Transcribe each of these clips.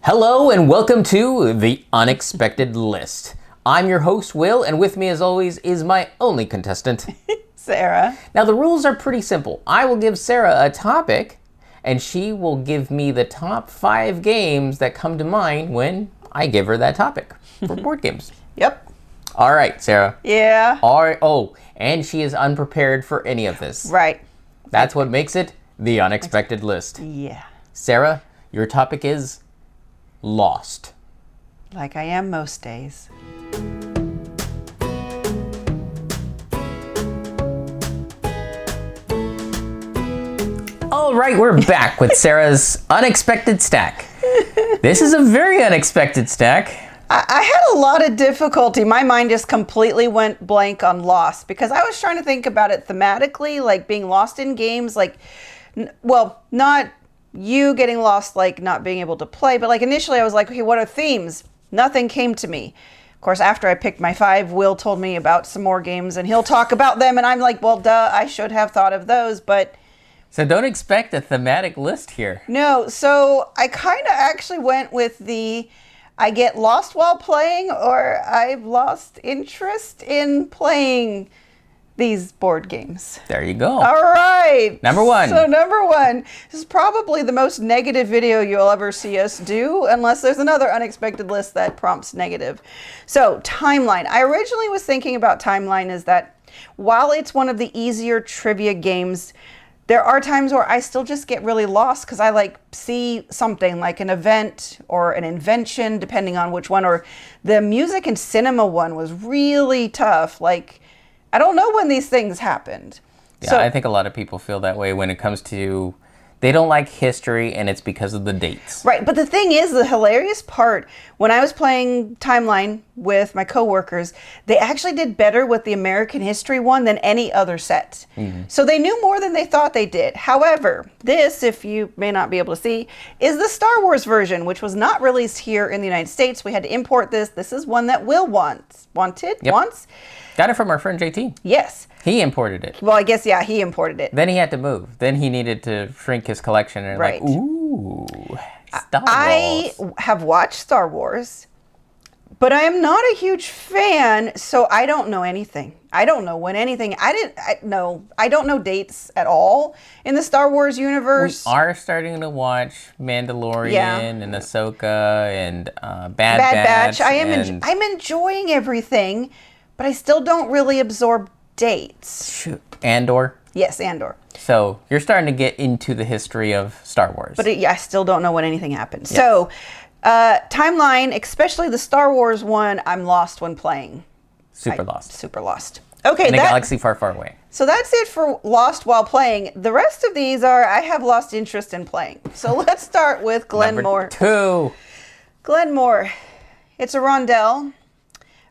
Hello and welcome to The Unexpected List. I'm your host, Will, and with me as always is my only contestant, Sarah. Now the rules are pretty simple. I will give Sarah a topic, and she will give me the top 5 games that come to mind when I give her that topic for board games. Yep. All right, Sarah. Yeah. All right. Oh, and she is unprepared for any of this. Right. That's what makes it The Unexpected List. Yeah. Sarah, your topic is Lost. Like I am most days. All right, we're back with Sarah's unexpected stack. This is a very unexpected stack. I had a lot of difficulty. My mind just completely went blank on Lost because I was trying to think about it thematically, like being lost in games, like, well, not you getting lost, like not being able to play, but like initially I was like, okay, what are themes? Nothing came to me. Of course, after I picked my 5, Will told me about some more games and he'll talk about them. And I'm like, well, duh, I should have thought of those, but... So don't expect a thematic list here. No, so I kind of actually went with I get lost while playing, or I've lost interest in playing these board games. There you go. All right. Number 1. So number 1, this is probably the most negative video you'll ever see us do, unless there's another unexpected list that prompts negative. So Timeline. I originally was thinking about Timeline is that while it's one of the easier trivia games, there are times where I still just get really lost because I like see something like an event or an invention, depending on which one, or the music and cinema one was really tough. Like, I don't know when these things happened. Yeah, So, I think a lot of people feel that way when it comes to, they don't like history and it's because of the dates. right, but the thing is, the hilarious part, when I was playing Timeline with my coworkers, they actually did better with the American history one than any other set. Mm-hmm. So they knew more than they thought they did. However, this, if you may not be able to see, is the Star Wars version, which was not released here in the United States. We had to import this. This is one that Will wanted. Got it from our friend JT. Yes. He imported it. Well, I guess, yeah, he imported it. Then he had to move. Then he needed to shrink his collection and Right. like, ooh, Star Wars. I have watched Star Wars, but I am not a huge fan, so I don't know anything. I don't know when anything. I don't know dates at all in the Star Wars universe. We are starting to watch Mandalorian and Ahsoka and Bad Batch. Batch. I'm enjoying everything, but I still don't really absorb dates. Shoot. Andor. Yes, Andor. So you're starting to get into the history of Star Wars. But I still don't know when anything happened. Yes. So, Timeline, especially the Star Wars one, I'm lost when playing. Super lost. Super lost. Okay, in a galaxy far, far away. So that's it for lost while playing. The rest of these are I have lost interest in playing. So let's start with Glenmore. Number 2. Glenmore. It's a rondelle,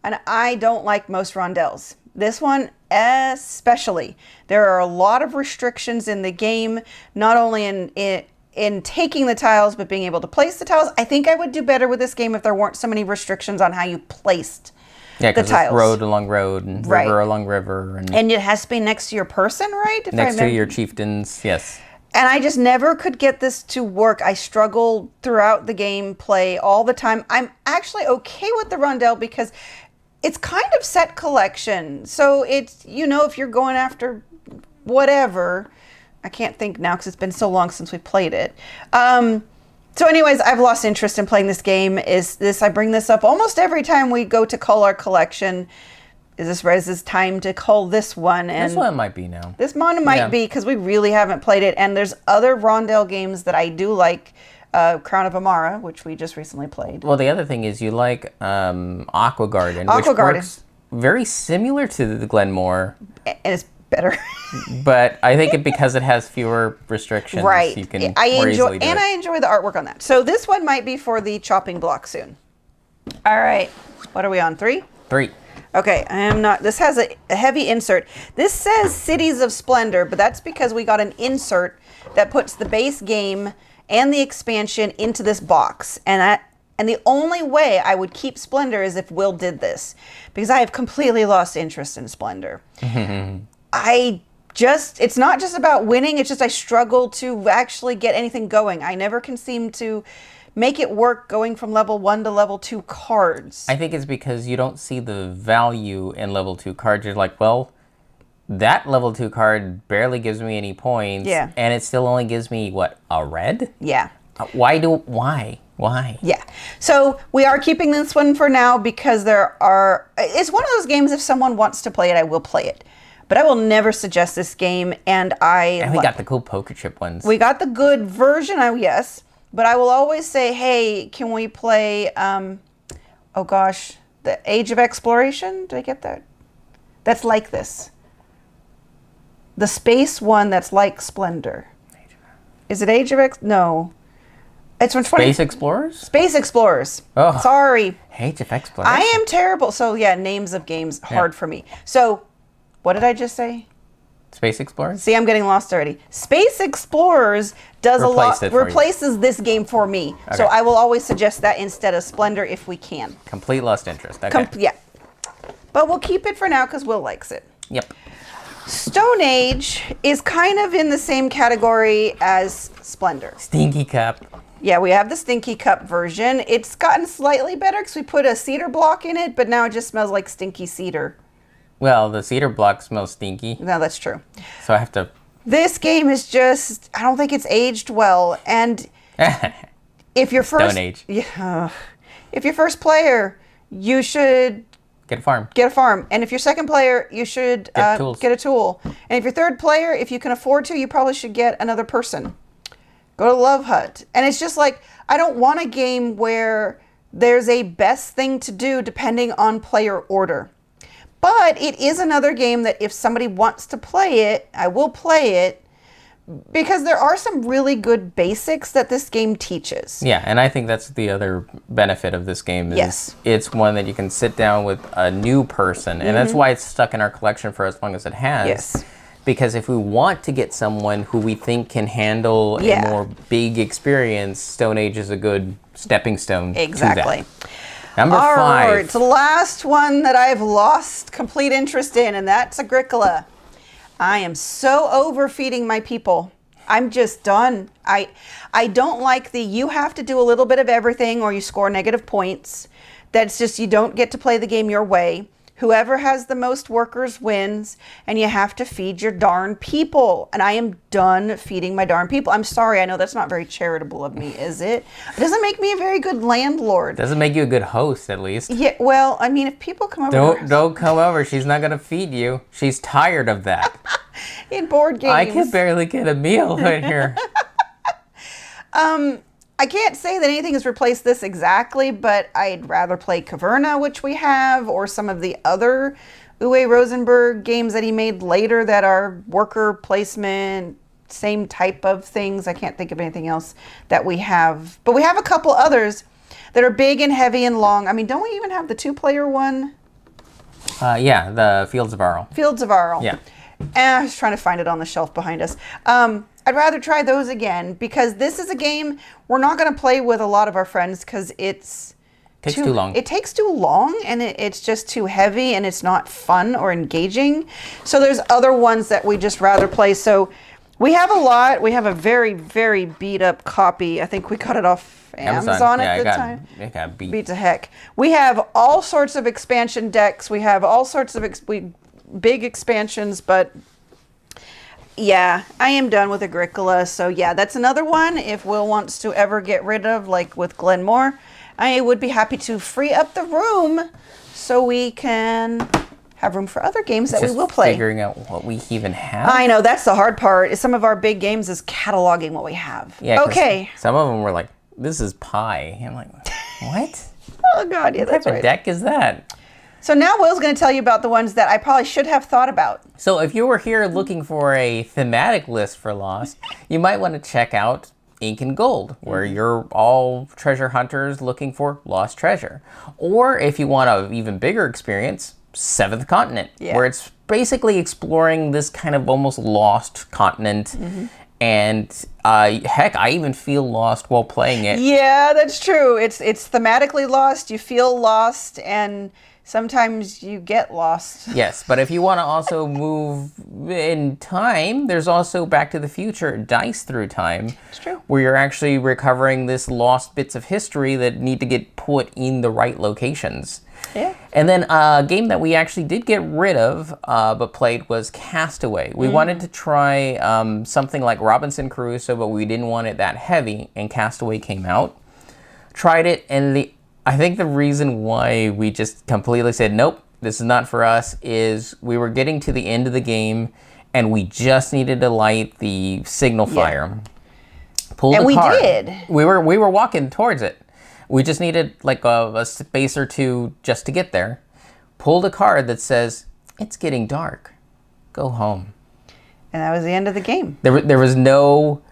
and I don't like most rondelles. This one especially. There are a lot of restrictions in the game, not only in taking the tiles, but being able to place the tiles. I think I would do better with this game if there weren't so many restrictions on how you placed the tiles. It's road along road and river along river. And it has to be next to your person, right? Next to your chieftains, yes. And I just never could get this to work. I struggled throughout the gameplay all the time. I'm actually okay with the rondelle because it's kind of set collection. So it's, if you're going after whatever, I can't think now because it's been so long since we played it. So anyways, I've lost interest in playing this game. I bring this up almost every time we go to cull our collection. Is this time to cull this one? And this one might be now. This one might be because we really haven't played it. And there's other rondelle games that I do like. Crown of Amara, which we just recently played. Well, the other thing is you like Aqua Garden, which works very similar to the Glenmore. And it's better. But I think because it has fewer restrictions, right. You can I easily do it. I enjoy the artwork on that. So this one might be for the chopping block soon. All right. What are we on? 3? 3. Okay, I am not. This has a heavy insert. This says Cities of Splendor, but that's because we got an insert that puts the base game and the expansion into this box. And the only way I would keep Splendor is if Will did this, because I have completely lost interest in Splendor. It's not just about winning, it's just I struggle to actually get anything going. I never can seem to make it work going from level 1 to level 2 cards. I think it's because you don't see the value in level 2 cards. You're like, well, that level 2 card barely gives me any points. Yeah. And it still only gives me, what, a red? Yeah. Why? Yeah. So we are keeping this one for now because it's one of those games, if someone wants to play it, I will play it. But I will never suggest this game, and we got the cool poker chip ones. We got the good version, yes. But I will always say, hey, can we play, oh gosh, the Age of Exploration? Did I get that? That's like this. The space one that's like Splendor. Is it Age of No. It's from Space Explorers? Space Explorers. Oh. Sorry. Age of Exploration. I am terrible. So yeah, names of games, hard for me. So what did I just say? Space Explorers? See, I'm getting lost already. Space Explorers replaces this game for me. Okay. So I will always suggest that instead of Splendor if we can. Complete lost interest. Okay. Yeah. But we'll keep it for now because Will likes it. Yep. Stone Age is kind of in the same category as Splendor. Stinky Cup. Yeah, we have the Stinky Cup version. It's gotten slightly better because we put a cedar block in it, but now it just smells like stinky cedar. Well, the cedar block smells stinky. No, that's true. So I have to... This game is just... I don't think it's aged well. And if you're first... Stone Age. Yeah. If you're first player, you should... Get a farm. Get a farm. And if you're second player, you should get a tool. And if you're third player, if you can afford to, you probably should get another person. Go to Love Hut. And it's just like, I don't want a game where there's a best thing to do depending on player order. But it is another game that if somebody wants to play it, I will play it because there are some really good basics that this game teaches. Yeah, and I think that's the other benefit of this game is it's one that you can sit down with a new person. And that's why it's stuck in our collection for as long as it has. Yes. Because if we want to get someone who we think can handle a more big experience, Stone Age is a good stepping stone to that. Number 5. All right, so the last one that I've lost complete interest in, and that's Agricola. I am so overfeeding my people. I'm just done. I don't like you have to do a little bit of everything or you score negative points. That's just, you don't get to play the game your way. Whoever has the most workers wins, and you have to feed your darn people. And I am done feeding my darn people. I'm sorry, I know that's not very charitable of me, is it? It doesn't make me a very good landlord. Doesn't make you a good host, at least. Yeah, well, I mean, if people come over... Don't come over. She's not going to feed you. She's tired of that. In board games. I can barely get a meal in here. I can't say that anything has replaced this exactly, but I'd rather play Caverna, which we have, or some of the other Uwe Rosenberg games that he made later that are worker placement, same type of things. I can't think of anything else that we have. But we have a couple others that are big and heavy and long. I mean, don't we even have the 2-player one? Yeah, the Fields of Arle. Fields of Arle. Yeah. And I was trying to find it on the shelf behind us. I'd rather try those again because this is a game we're not going to play with a lot of our friends because it takes too long. It takes too long and it's just too heavy and it's not fun or engaging. So there's other ones that we just rather play. So we have a lot. We have a very, very beat up copy. I think we got it off Amazon at the time. It got beat to heck. We have all sorts of expansion decks. We have all sorts of big expansions, but yeah, I am done with Agricola. So yeah, that's another one. If Will wants to ever get rid of, like with Glenmore, I would be happy to free up the room so we can have room for other games that we will play. Figuring out what we even have. I know, that's the hard part. Some of our big games is cataloging what we have. Yeah. Okay. Some of them were like, this is pie. I'm like, what? Oh God, yeah, that's right. What type of deck is that? So now Will's going to tell you about the ones that I probably should have thought about. So if you were here looking for a thematic list for Lost, you might want to check out Ink and Gold, where you're all treasure hunters looking for lost treasure. Or if you want an even bigger experience, Seventh Continent, where it's basically exploring this kind of almost lost continent. And heck, I even feel lost while playing it. Yeah, that's true. It's thematically lost. You feel lost, and sometimes you get lost. Yes, but if you want to also move in time, there's also Back to the Future, Dice Through Time. It's true. Where you're actually recovering this lost bits of history that need to get put in the right locations. Yeah. And then a game that we actually did get rid of, but played, was Castaway. We wanted to try something like Robinson Crusoe, but we didn't want it that heavy, and Castaway came out. Tried it, and I think the reason why we just completely said, nope, this is not for us, is we were getting to the end of the game, and we just needed to light the signal fire. Pulled And a we card. did. We were walking towards it. We just needed like a space or two just to get there. Pulled a card that says, it's getting dark. Go home. And that was the end of the game. There was no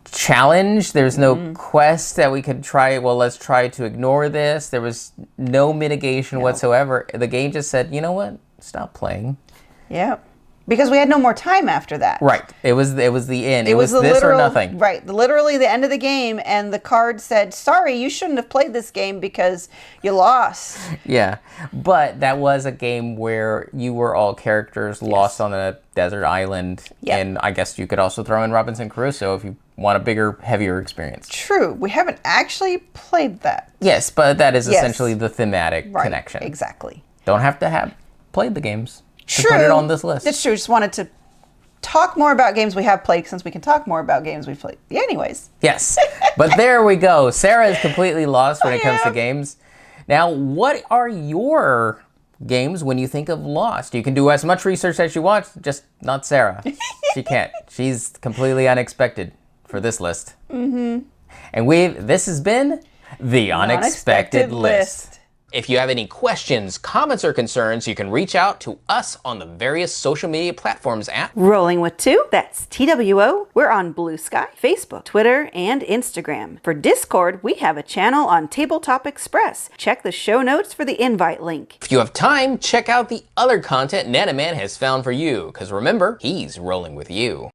challenge. There was no quest that we could try. Well, let's try to ignore this. There was no mitigation whatsoever. The game just said, you know what? Stop playing. Yeah. Because we had no more time after that. Right. It was the end. It was the this literal, or nothing. Right. Literally the end of the game, and the card said, sorry, you shouldn't have played this game because you lost. Yeah. But that was a game where you were all characters lost on a desert island. Yep. And I guess you could also throw in Robinson Crusoe if you want a bigger, heavier experience. True. We haven't actually played that. Yes, but that is essentially the thematic Right. connection. Exactly. Don't have to have played the games to True. put it on this list. That's true. Just wanted to talk more about games we have played, since we can talk more about games we've played. Yeah, anyways. Yes. But there we go. Sarah is completely lost when it comes to games. Now, what are your games when you think of Lost? You can do as much research as you want, just not Sarah. She can't. She's completely unexpected for this list. Mm-hmm. And this has been The Unexpected List. If you have any questions, comments, or concerns, you can reach out to us on the various social media platforms at Rolling with Two, that's TWO. We're on Blue Sky, Facebook, Twitter, and Instagram. For Discord, we have a channel on Tabletop Express. Check the show notes for the invite link. If you have time, check out the other content Nanaman has found for you, because remember, he's rolling with you.